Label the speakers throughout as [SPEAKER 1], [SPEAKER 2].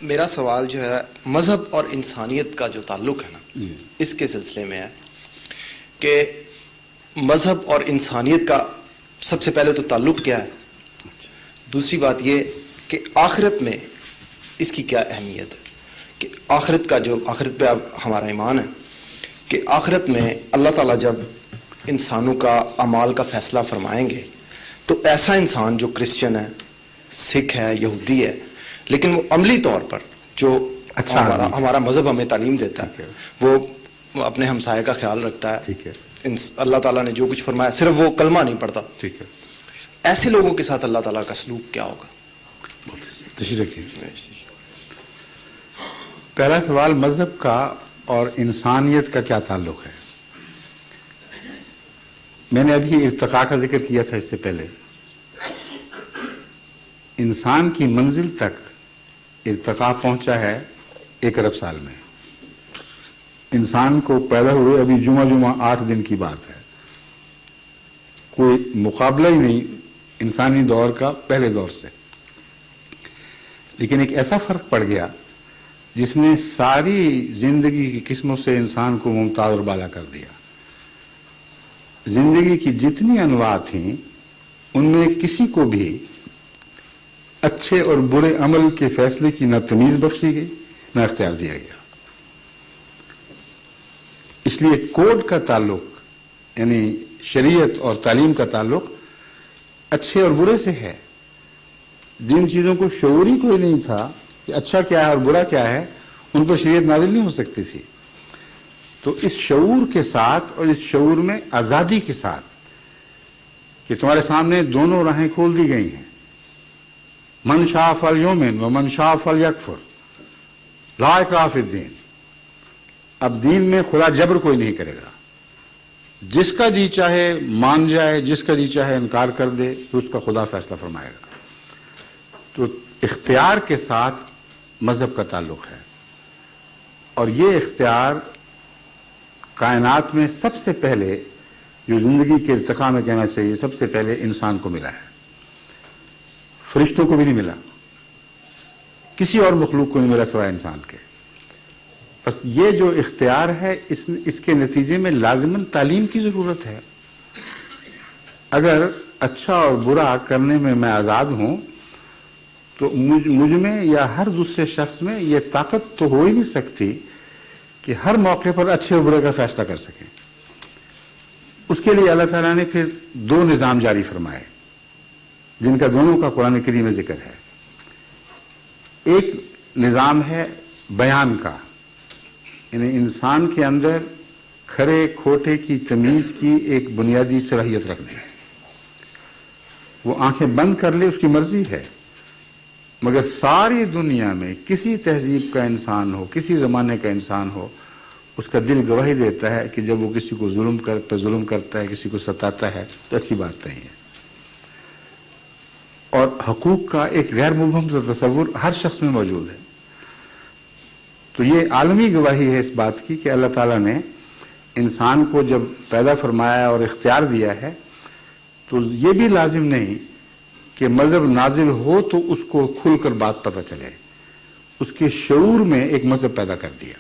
[SPEAKER 1] میرا سوال جو ہے مذہب اور انسانیت کا جو تعلق ہے نا اس کے سلسلے میں ہے کہ مذہب اور انسانیت کا سب سے پہلے تو تعلق کیا ہے، دوسری بات یہ کہ آخرت میں اس کی کیا اہمیت ہے، کہ آخرت پہ اب ہمارا ایمان ہے کہ آخرت میں اللہ تعالیٰ جب انسانوں کا اعمال کا فیصلہ فرمائیں گے تو ایسا انسان جو کرسچن ہے، سکھ ہے، یہودی ہے، لیکن وہ عملی طور پر جو ہمارا مذہب ہمیں تعلیم دیتا ہے وہ اپنے ہمسائے کا خیال رکھتا ہے، اللہ تعالیٰ نے جو کچھ فرمایا صرف وہ کلمہ نہیں پڑھتا، ایسے لوگوں کے ساتھ اللہ تعالیٰ کا سلوک کیا ہوگا؟
[SPEAKER 2] تشریح رکھیے۔ پہلا سوال مذہب کا اور انسانیت کا کیا تعلق ہے؟ میں نے ابھی ارتقاء کا ذکر کیا تھا اس سے پہلے۔ انسان کی منزل تک ارتقاء پہنچا ہے 1 ارب سال میں۔ انسان کو پیدا ہوئے ابھی جمعہ 8 دن کی بات ہے، کوئی مقابلہ ہی نہیں انسانی دور کا پہلے دور سے۔ لیکن ایک ایسا فرق پڑ گیا جس نے ساری زندگی کی قسموں سے انسان کو ممتاز اور بالا کر دیا۔ زندگی کی جتنی انواع تھیں ان میں کسی کو بھی اچھے اور برے عمل کے فیصلے کی نہ تمیز بخشی گئی نہ اختیار دیا گیا۔ اس لیے کوڈ کا تعلق یعنی شریعت اور تعلیم کا تعلق اچھے اور برے سے ہے۔ جن چیزوں کو شعور ہی کوئی نہیں تھا کہ اچھا کیا ہے اور برا کیا ہے، ان پر شریعت نازل نہیں ہو سکتی تھی۔ تو اس شعور کے ساتھ اور اس شعور میں آزادی کے ساتھ کہ تمہارے سامنے دونوں راہیں کھول دی گئی ہیں، من شاء فلیؤمن و من شاء فلیکفر، لا اکراہ فی الدین۔ اب دین میں خدا جبر کوئی نہیں کرے گا، جس کا جی چاہے مان جائے، جس کا جی چاہے انکار کر دے، تو اس کا خدا فیصلہ فرمائے گا۔ تو اختیار کے ساتھ مذہب کا تعلق ہے، اور یہ اختیار کائنات میں سب سے پہلے جو زندگی کے ارتقاء میں کہنا چاہیے سب سے پہلے انسان کو ملا ہے، فرشتوں کو بھی نہیں ملا، کسی اور مخلوق کو نہیں ملا سوائے انسان کے۔ بس یہ جو اختیار ہے اس کے نتیجے میں لازماً تعلیم کی ضرورت ہے۔ اگر اچھا اور برا کرنے میں میں آزاد ہوں تو مجھ میں یا ہر دوسرے شخص میں یہ طاقت تو ہو ہی نہیں سکتی کہ ہر موقع پر اچھے اور برے کا فیصلہ کر سکیں۔ اس کے لیے اللہ تعالیٰ نے پھر 2 نظام جاری فرمائے جن کا دونوں کا قرآن کریم میں ذکر ہے۔ ایک نظام ہے بیان کا، یعنی انسان کے اندر کھرے کھوٹے کی تمیز کی ایک بنیادی صلاحیت رکھ دی، وہ آنکھیں بند کر لے اس کی مرضی ہے، مگر ساری دنیا میں کسی تہذیب کا انسان ہو، کسی زمانے کا انسان ہو، اس کا دل گواہی دیتا ہے کہ جب وہ کسی کو ظلم کرتا ہے، کسی کو ستاتا ہے تو اچھی بات نہیں ہے۔ اور حقوق کا ایک غیر مبہم سا تصور ہر شخص میں موجود ہے۔ تو یہ عالمی گواہی ہے اس بات کی کہ اللہ تعالیٰ نے انسان کو جب پیدا فرمایا اور اختیار دیا ہے تو یہ بھی لازم نہیں کہ مذہب نازل ہو تو اس کو کھل کر بات پتہ چلے، اس کے شعور میں ایک مذہب پیدا کر دیا۔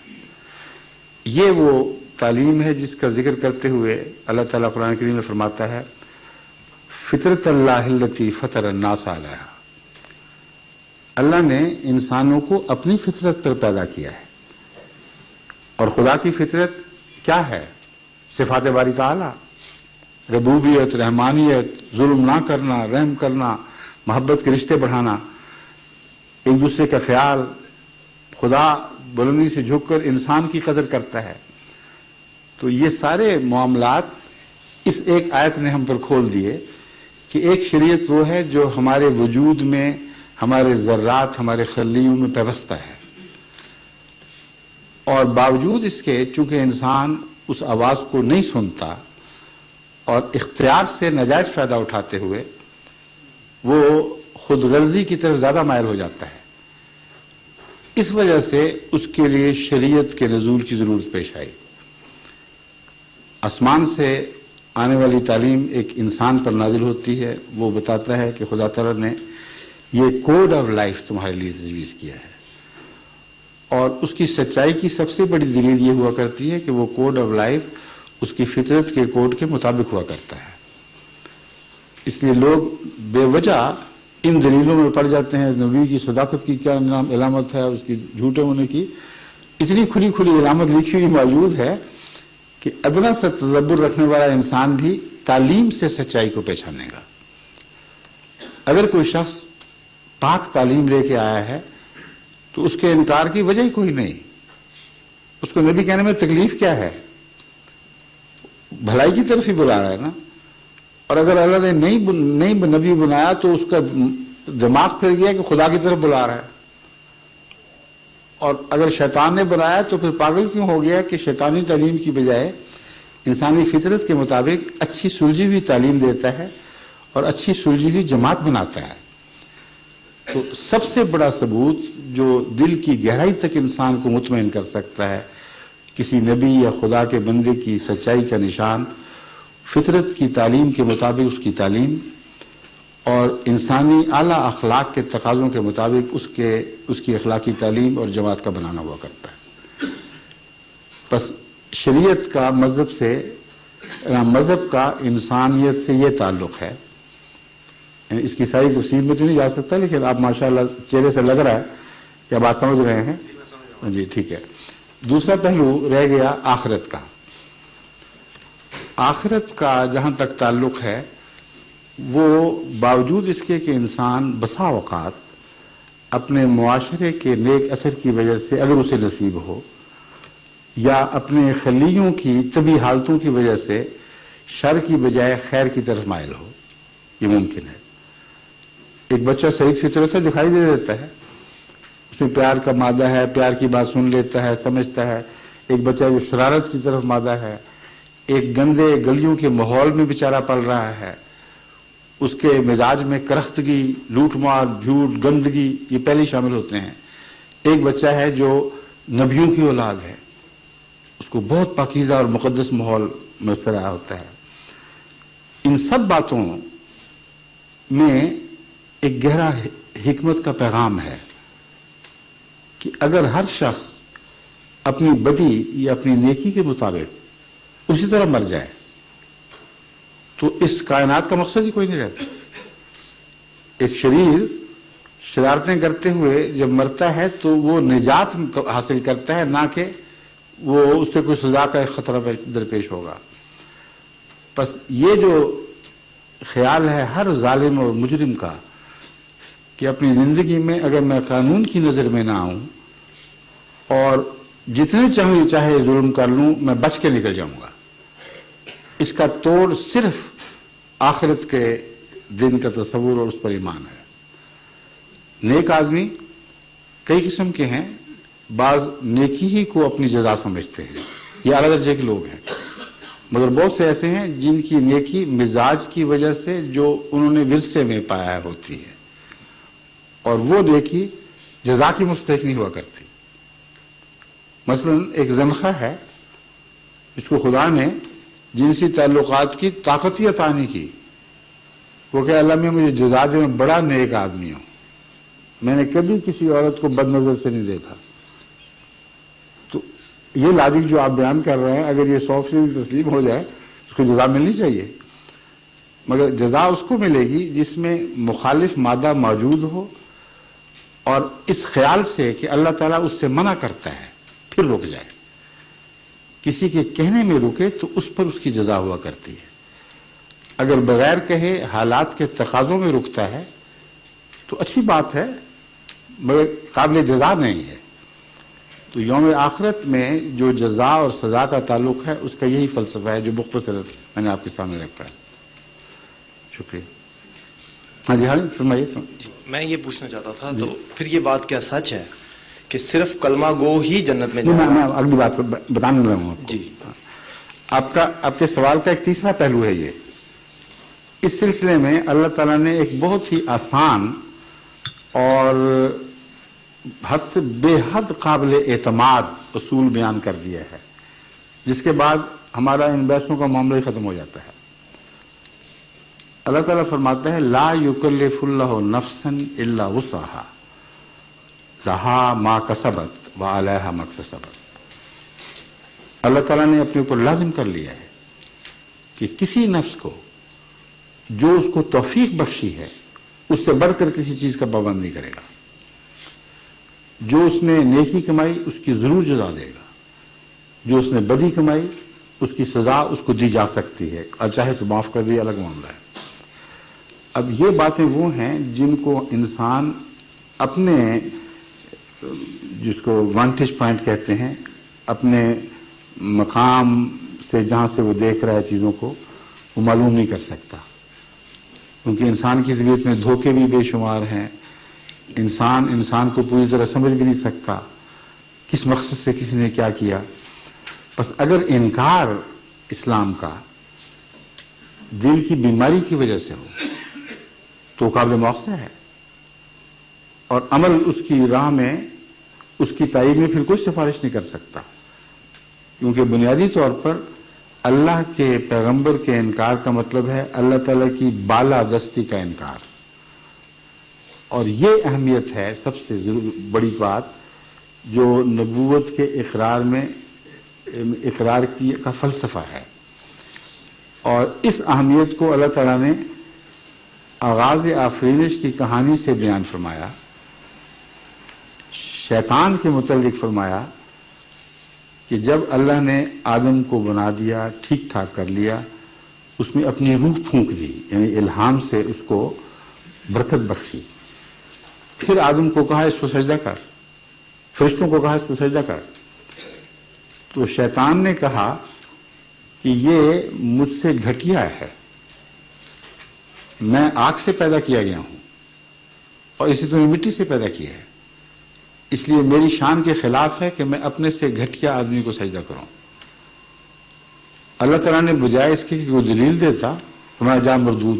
[SPEAKER 2] یہ وہ تعلیم ہے جس کا ذکر کرتے ہوئے اللہ تعالیٰ قرآن کریم میں فرماتا ہے فطرت اللہ التی فطر الناس علیہا۔ اللہ نے انسانوں کو اپنی فطرت پر پیدا کیا ہے، اور خدا کی فطرت کیا ہے؟ صفات باری تعالیٰ، ربوبیت، رحمانیت، ظلم نہ کرنا، رحم کرنا، محبت کے رشتے بڑھانا، ایک دوسرے کا خیال۔ خدا بلندی سے جھک کر انسان کی قدر کرتا ہے۔ تو یہ سارے معاملات اس ایک آیت نے ہم پر کھول دیے کہ ایک شریعت وہ ہے جو ہمارے وجود میں، ہمارے ذرات، ہمارے خلیوں میں پیوستہ ہے، اور باوجود اس کے چونکہ انسان اس آواز کو نہیں سنتا اور اختیار سے ناجائز فائدہ اٹھاتے ہوئے وہ خود غرضی کی طرف زیادہ مائل ہو جاتا ہے، اس وجہ سے اس کے لیے شریعت کے نزول کی ضرورت پیش آئی۔ آسمان سے آنے والی تعلیم ایک انسان پر نازل ہوتی ہے، وہ بتاتا ہے کہ خدا تعالیٰ نے یہ کوڈ آف لائف تمہارے لیے تجویز کیا ہے، اور اس کی سچائی کی سب سے بڑی دلیل یہ ہوا کرتی ہے کہ وہ کوڈ آف لائف اس کی فطرت کے کوڈ کے مطابق ہوا کرتا ہے. اس لیے لوگ بے وجہ ان دلیلوں میں پڑ جاتے ہیں. نبی کی صداقت کی کیا علامت ہے, اس کی جھوٹے ہونے کی اتنی کھلی کھلی علامت لکھی ہوئی موجود ہے کہ ادنا سا تدبر رکھنے والا انسان بھی تعلیم سے سچائی کو پہچانے گا. اگر کوئی شخص پاک تعلیم لے کے آیا ہے تو اس کے انکار کی وجہ ہی کوئی نہیں. اس کو نبی کہنے میں تکلیف کیا ہے؟ بھلائی کی طرف ہی بلا رہا ہے نا. اور اگر اللہ نے نہیں نبی بنایا تو اس کا دماغ پھر گیا کہ خدا کی طرف بلا رہا ہے. اور اگر شیطان نے بنایا تو پھر پاگل کیوں ہو گیا کہ شیطانی تعلیم کی بجائے انسانی فطرت کے مطابق اچھی سلجھی ہوئی تعلیم دیتا ہے اور اچھی سلجھی ہوئی جماعت بناتا ہے. تو سب سے بڑا ثبوت جو دل کی گہرائی تک انسان کو مطمئن کر سکتا ہے کسی نبی یا خدا کے بندے کی سچائی کا نشان فطرت کی تعلیم کے مطابق اس کی تعلیم اور انسانی اعلیٰ اخلاق کے تقاضوں کے مطابق اس کی اخلاقی تعلیم اور جماعت کا بنانا ہوا کرتا ہے. بس شریعت کا مذہب کا انسانیت سے یہ تعلق ہے. اس کی ساری تفصیل میں تو نہیں جا سکتا, لیکن آپ ماشاءاللہ چہرے سے لگ رہا ہے کہ آپ بات سمجھ رہے ہیں. جی ٹھیک ہے. دوسرا پہلو رہ گیا آخرت کا. آخرت کا جہاں تک تعلق ہے وہ باوجود اس کے کہ انسان بسا اوقات اپنے معاشرے کے نیک اثر کی وجہ سے اگر اسے نصیب ہو یا اپنے خلیوں کی طبی حالتوں کی وجہ سے شر کی بجائے خیر کی طرف مائل ہو, یہ ممکن ہے. ایک بچہ سعید فطرت ہے, دکھائی دے دیتا ہے, اس میں پیار کا مادہ ہے, پیار کی بات سن لیتا ہے, سمجھتا ہے. ایک بچہ جو شرارت کی طرف مادہ ہے, ایک گندے گلیوں کے ماحول میں بیچارہ پل رہا ہے, اس کے مزاج میں کرختگی, لوٹ مار, جھوٹ, گندگی یہ پہلے شامل ہوتے ہیں. ایک بچہ ہے جو نبیوں کی اولاد ہے, اس کو بہت پاکیزہ اور مقدس ماحول میسر آیا ہوتا ہے. ان سب باتوں میں ایک گہرا حکمت کا پیغام ہے کہ اگر ہر شخص اپنی بدی یا اپنی نیکی کے مطابق اسی طرح مر جائے تو اس کائنات کا مقصد ہی کوئی نہیں رہتا. ایک شریر شرارتیں کرتے ہوئے جب مرتا ہے تو وہ نجات حاصل کرتا ہے, نہ کہ وہ اس سے کوئی سزا کا ایک خطرہ درپیش ہوگا. بس یہ جو خیال ہے ہر ظالم اور مجرم کا کہ اپنی زندگی میں اگر میں قانون کی نظر میں نہ آؤں اور جتنے چاہے ظلم کر لوں میں بچ کے نکل جاؤں گا, اس کا توڑ صرف آخرت کے دن کا تصور اور اس پر ایمان ہے. نیک آدمی کئی قسم کے ہیں, بعض نیکی ہی کو اپنی جزا سمجھتے ہیں, یہ اعلیٰ درجے کے لوگ ہیں, مگر بہت سے ایسے ہیں جن کی نیکی مزاج کی وجہ سے جو انہوں نے ورثے میں پایا ہوتی ہے, اور وہ نیکی جزا کی مستحق نہیں ہوا کرتی. مثلا ایک زنخہ ہے جس کو خدا نے جنسی تعلقات کی طاقت ہی عطا نہیں کی, وہ کہ اللہ میں مجھے جزا دے, میں بڑا نیک آدمی ہوں, میں نے کبھی کسی عورت کو بد نظر سے نہیں دیکھا. تو یہ لاجک جو آپ بیان کر رہے ہیں اگر یہ 100% تسلیم ہو جائے اس کو جزا ملنی چاہیے, مگر جزا اس کو ملے گی جس میں مخالف مادہ موجود ہو اور اس خیال سے کہ اللہ تعالیٰ اس سے منع کرتا ہے پھر رک جائے. کسی کے کہنے میں رکے تو اس پر اس کی جزا ہوا کرتی ہے. اگر بغیر کہے حالات کے تقاضوں میں رکتا ہے تو اچھی بات ہے مگر قابل جزا نہیں ہے. تو یوم آخرت میں جو جزا اور سزا کا تعلق ہے اس کا یہی فلسفہ ہے جو مختصر میں نے آپ کے سامنے رکھا ہے. شکریہ. ہاں جی, فرمائیے.
[SPEAKER 1] میں یہ پوچھنا چاہتا تھا تو پھر یہ بات کیا سچ ہے کہ صرف کلمہ گو ہی جنت میں جائے؟
[SPEAKER 2] میں اگلی بات بتانے لگا ہوں.
[SPEAKER 1] جی,
[SPEAKER 2] آپ کے سوال کا ایک تیسرا پہلو ہے یہ. اس سلسلے میں اللہ تعالیٰ نے ایک بہت ہی آسان اور حد سے بے حد قابل اعتماد اصول بیان کر دیا ہے جس کے بعد ہمارا ان بحثوں کا معاملہ ہی ختم ہو جاتا ہے. اللہ تعالیٰ فرماتا ہے لا یکلف اللہ نفسا الا وسعها لها ما کسبت وعلیہا ما اکتسبت. اللہ تعالیٰ نے اپنے اوپر لازم کر لیا ہے کہ کسی نفس کو جو اس کو توفیق بخشی ہے اس سے بڑھ کر کسی چیز کا پابند نہیں کرے گا. جو اس نے نیکی کمائی اس کی ضرور جزا دے گا، جو اس نے بدی کمائی اس کی سزا اس کو دی جا سکتی ہے، اور چاہے تو معاف کر دے، الگ معاملہ ہے. اب یہ باتیں وہ ہیں جن کو انسان اپنے جس کو وانٹیج پوائنٹ کہتے ہیں، اپنے مقام سے جہاں سے وہ دیکھ رہا ہے چیزوں کو، وہ معلوم نہیں کر سکتا، کیونکہ انسان کی طبیعت میں دھوکے بھی بے شمار ہیں. انسان کو پوری طرح سمجھ بھی نہیں سکتا کس مقصد سے کسی نے کیا کیا. بس اگر انکار اسلام کا دل کی بیماری کی وجہ سے ہو تو قابل مواخذہ ہے، اور عمل اس کی راہ میں اس کی تائید میں پھر کوئی سفارش نہیں کر سکتا، کیونکہ بنیادی طور پر اللہ کے پیغمبر کے انکار کا مطلب ہے اللہ تعالیٰ کی بالادستی کا انکار. اور یہ اہمیت ہے سب سے بڑی بات جو نبوت کے اقرار میں اقرار کا فلسفہ ہے. اور اس اہمیت کو اللہ تعالیٰ نے آغاز آفرینش کی کہانی سے بیان فرمایا. شیطان کے متعلق فرمایا کہ جب اللہ نے آدم کو بنا دیا، ٹھیک ٹھاک کر لیا، اس میں اپنی روح پھونک دی، یعنی الہام سے اس کو برکت بخشی. پھر آدم کو کہا اس کو سجدہ کر، فرشتوں کو کہا اس کو سجدہ کر. تو شیطان نے کہا کہ یہ مجھ سے گھٹیا ہے، میں آگ سے پیدا کیا گیا ہوں اور اسی طرح مٹی سے پیدا کیا ہے، اس لیے میری شان کے خلاف ہے کہ میں اپنے سے گھٹیا آدمی کو سجدہ کروں. اللہ تعالیٰ نے بجائے اس کے کہ وہ دلیل دیتا ہمارا جا مردود،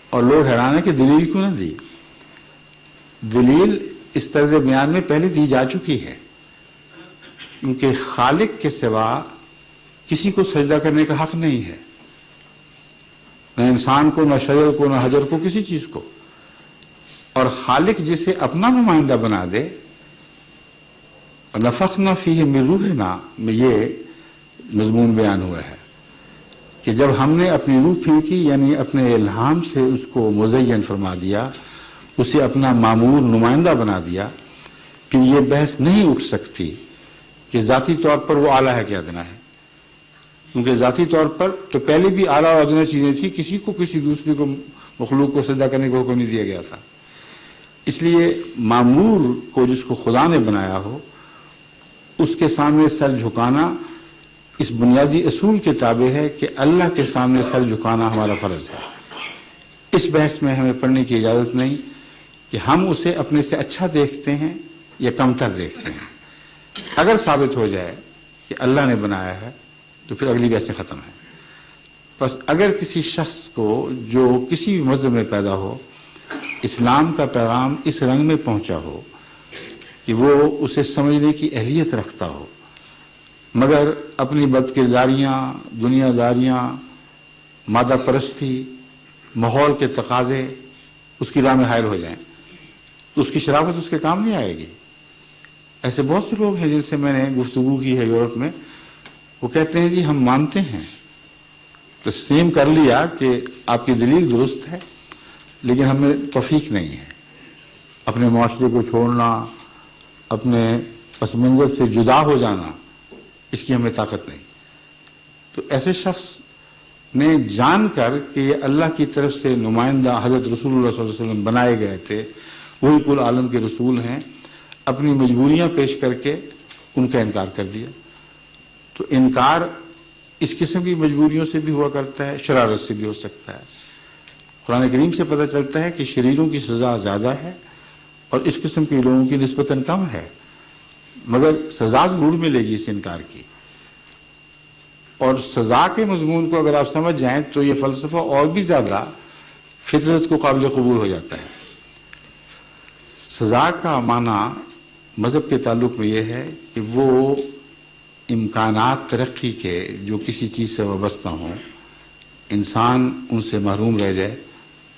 [SPEAKER 2] اور لوگ حیران ہے کہ دلیل کیوں نہ دی. دلیل اس طرز بیان میں پہلے دی جا چکی ہے، کیونکہ خالق کے سوا کسی کو سجدہ کرنے کا حق نہیں ہے، نہ انسان کو، نہ شجر کو، نہ حجر کو، کسی چیز کو. اور خالق جسے اپنا نمائندہ بنا دے، نفخنا فیہ من روحنا میں یہ مضمون بیان ہوا ہے کہ جب ہم نے اپنی روح پھینکی، یعنی اپنے الہام سے اس کو مزین فرما دیا، اسے اپنا معمور نمائندہ بنا دیا، پھر یہ بحث نہیں اٹھ سکتی کہ ذاتی طور پر وہ اعلیٰ ہے کہ ادنا ہے. کیونکہ ذاتی طور پر تو پہلے بھی اعلیٰ اور ادنا چیزیں تھیں، کسی کو کسی دوسرے کو مخلوق کو سجدہ کرنے کا حکم نہیں دیا گیا تھا. اس لیے معمور کو جس کو خدا نے بنایا ہو اس کے سامنے سر جھکانا اس بنیادی اصول کے تابع ہے کہ اللہ کے سامنے سر جھکانا ہمارا فرض ہے. اس بحث میں ہمیں پڑھنے کی اجازت نہیں کہ ہم اسے اپنے سے اچھا دیکھتے ہیں یا کمتر دیکھتے ہیں. اگر ثابت ہو جائے کہ اللہ نے بنایا ہے تو پھر اگلی بحثیں ختم ہیں. بس اگر کسی شخص کو جو کسی بھی مذہب میں پیدا ہو اسلام کا پیغام اس رنگ میں پہنچا ہو کہ وہ اسے سمجھنے کی اہلیت رکھتا ہو، مگر اپنی بد کرداریاں، دنیا داریاں، مادہ پرستی، ماحول کے تقاضے اس کی راہ میں حائل ہو جائیں تو اس کی شرافت اس کے کام نہیں آئے گی. ایسے بہت سے لوگ ہیں جن سے میں نے گفتگو کی ہے یورپ میں، وہ کہتے ہیں جی ہم مانتے ہیں، تسلیم کر لیا کہ آپ کی دلیل درست ہے، لیکن ہمیں توفیق نہیں ہے، اپنے معاشرے کو چھوڑنا، اپنے پس منظر سے جدا ہو جانا، اس کی ہمیں طاقت نہیں. تو ایسے شخص نے جان کر کہ یہ اللہ کی طرف سے نمائندہ حضرت رسول اللہ صلی اللہ علیہ وسلم بنائے گئے تھے، وہی کل عالم کے رسول ہیں، اپنی مجبوریاں پیش کر کے ان کا انکار کر دیا. تو انکار اس قسم کی مجبوریوں سے بھی ہوا کرتا ہے، شرارت سے بھی ہو سکتا ہے. قرآن کریم سے پتہ چلتا ہے کہ شریروں کی سزا زیادہ ہے اور اس قسم کے لوگوں کی نسبتاً کم ہے، مگر سزا ضرور ملے گی اس انکار کی. اور سزا کے مضمون کو اگر آپ سمجھ جائیں تو یہ فلسفہ اور بھی زیادہ فطرت کو قابل قبول ہو جاتا ہے. سزا کا معنی مذہب کے تعلق میں یہ ہے کہ وہ امکانات ترقی کے جو کسی چیز سے وابستہ ہوں، انسان ان سے محروم رہ جائے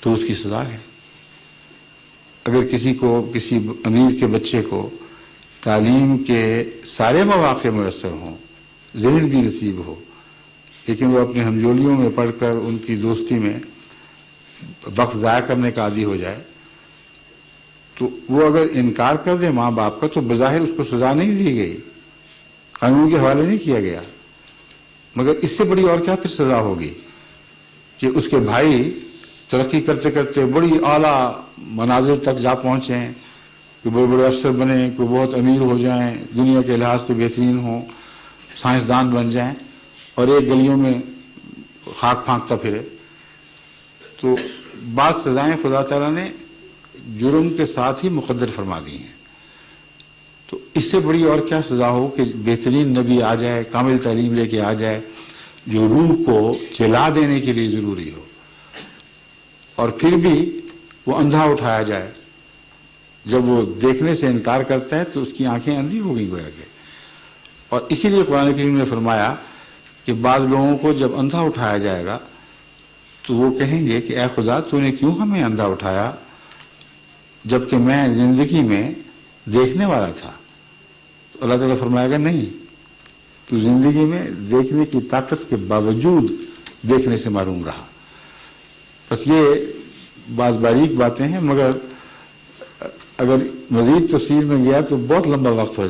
[SPEAKER 2] تو اس کی سزا ہے. اگر کسی کو کسی امیر کے بچے کو تعلیم کے سارے مواقع میسر ہوں، ذہن بھی نصیب ہو، لیکن وہ اپنے ہمجولیوں میں پڑھ کر ان کی دوستی میں وقت ضائع کرنے کا عادی ہو جائے، تو وہ اگر انکار کر دے ماں باپ کا تو بظاہر اس کو سزا نہیں دی گئی، قانون کے حوالے نہیں کیا گیا، مگر اس سے بڑی اور کیا پھر سزا ہوگی کہ اس کے بھائی ترقی کرتے کرتے بڑی اعلیٰ منازل تک جا پہنچے ہیں، کہ بڑے بڑے افسر بنیں، کوئی بہت امیر ہو جائیں، دنیا کے لحاظ سے بہترین ہوں، سائنسدان بن جائیں، اور ایک گلیوں میں خاک پھانکتا پھرے۔ تو بعض سزائیں خدا تعالیٰ نے جرم کے ساتھ ہی مقدر فرما دی ہیں، تو اس سے بڑی اور کیا سزا ہو کہ بہترین نبی آ جائے، کامل تعلیم لے کے آ جائے، جو روح کو جلا دینے کے لیے ضروری ہو، اور پھر بھی وہ اندھا اٹھایا جائے۔ جب وہ دیکھنے سے انکار کرتا ہے تو اس کی آنکھیں اندھی ہو گئی گویا کہ، اور اسی لیے قرآن کریم نے فرمایا کہ بعض لوگوں کو جب اندھا اٹھایا جائے گا تو وہ کہیں گے کہ اے خدا تو نے کیوں ہمیں اندھا اٹھایا جبکہ میں زندگی میں دیکھنے والا تھا؟ تو اللہ تعالیٰ فرمائے گا نہیں، تو زندگی میں دیکھنے کی طاقت کے باوجود دیکھنے سے محروم رہا۔ بس یہ بعض باریک باتیں ہیں، مگر اگر مزید تفصیل میں گیا تو بہت لمبا وقت ہو جائے۔